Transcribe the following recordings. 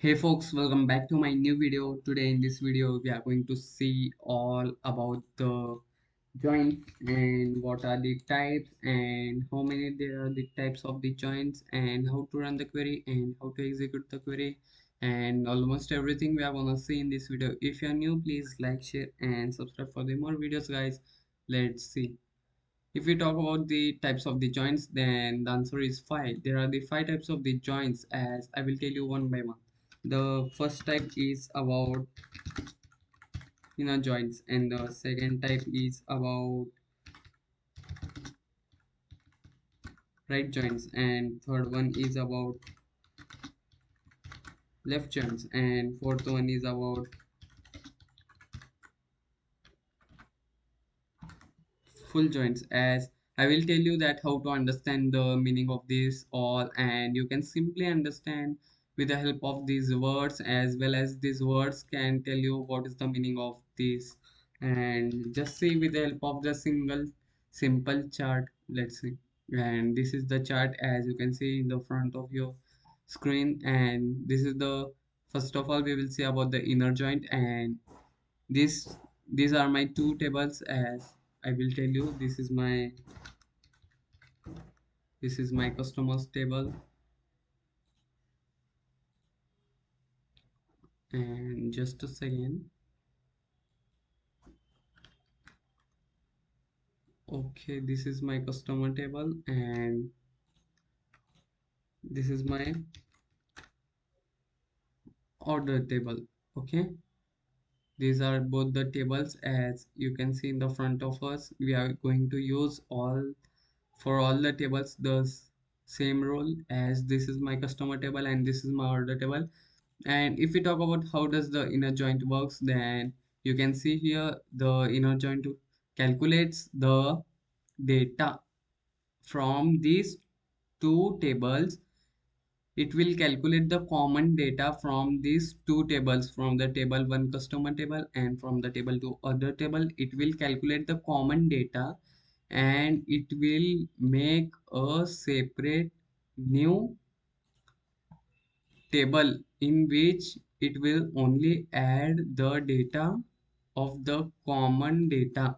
Hey folks, welcome back to my new video. Today in this video we are going to see all about the joints and what are the types and how many there are the types of the joints and how to run the query and how to execute the query and almost everything we are gonna see in this video. If you are new, please like, share and subscribe for the more videos guys. Let's see. If we talk about the types of the joints, then the answer is five. There are the five types of the joints as I will tell you one by one. The first type is about inner joints and the second type is about right joints and third one is about left joints and fourth one is about full joints. As I will tell you that how to understand the meaning of this all, and you can simply understand with the help of these words, as well as these words can tell you what is the meaning of this. And just see with the help of the single simple chart. Let's see. And this is the chart as you can see in the front of your screen, and this is the first of all we will see about the inner joint. And this these are my two tables. As I will tell you, this is my customers table. And just a second. Okay, this is my customer table and this is my order table. Okay, these are both the tables. As you can see in the front of us, we are going to use all for all the tables the same rule, as this is my customer table and this is my order table. And if we talk about how does the inner joint works, then you can see here the inner joint calculates the data from these two tables. It will calculate the common data from these two tables, from the table 1 customer table and from the table 2 other table. It will calculate the common data and it will make a separate new table in which it will only add the data of the common data,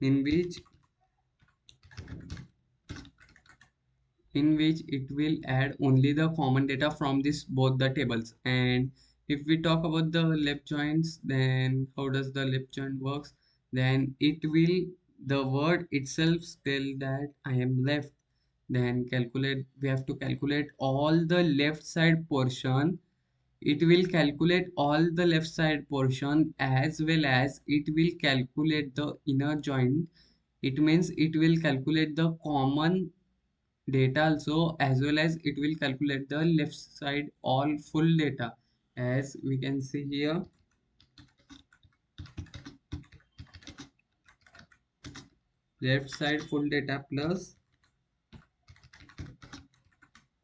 in which it will add only the common data from this both the tables. And if we talk about the left joints, then how does the left joint works, then it will, the word itself tell that I am left, then calculate, we have to calculate all the left side portion. It will calculate all the left side portion as well as it will calculate the inner joint. It means it will calculate the common data also, as well as it will calculate the left side all full data. As we can see here, left side full data plus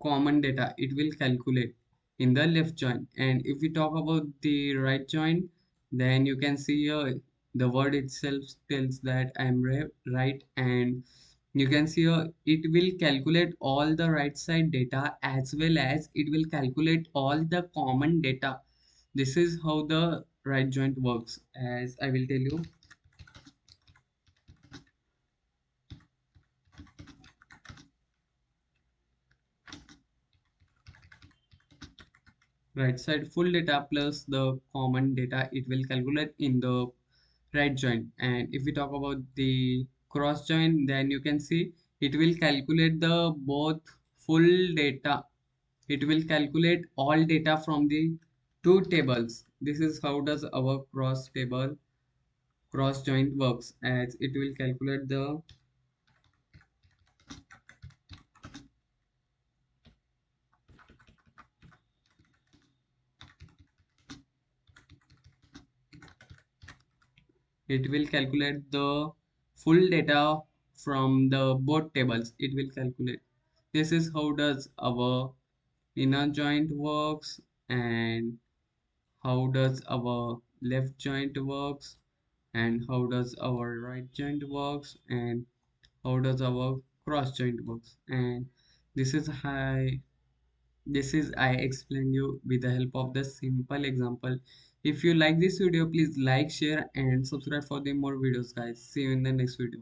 common data it will calculate in the left joint. And if we talk about the right joint, then you can see here the word itself tells that I am right, and you can see here it will calculate all the right side data as well as it will calculate all the common data. This is how the right joint works, as I will tell you. Right side full data plus the common data it will calculate in the right joint. And if we talk about the cross joint, then you can see it will calculate the both full data. It will calculate all data from the two tables. This is how does our cross joint works, as it will calculate the, it will calculate the full data from the both tables. It will calculate. This is how does our inner joint works, and how does our left joint works, and how does our right joint works, and how does our cross joint works. And this is high This is I explained you with the help of the simple example. If you like this video, please like, share and subscribe for the more videos guys. See you in the next video.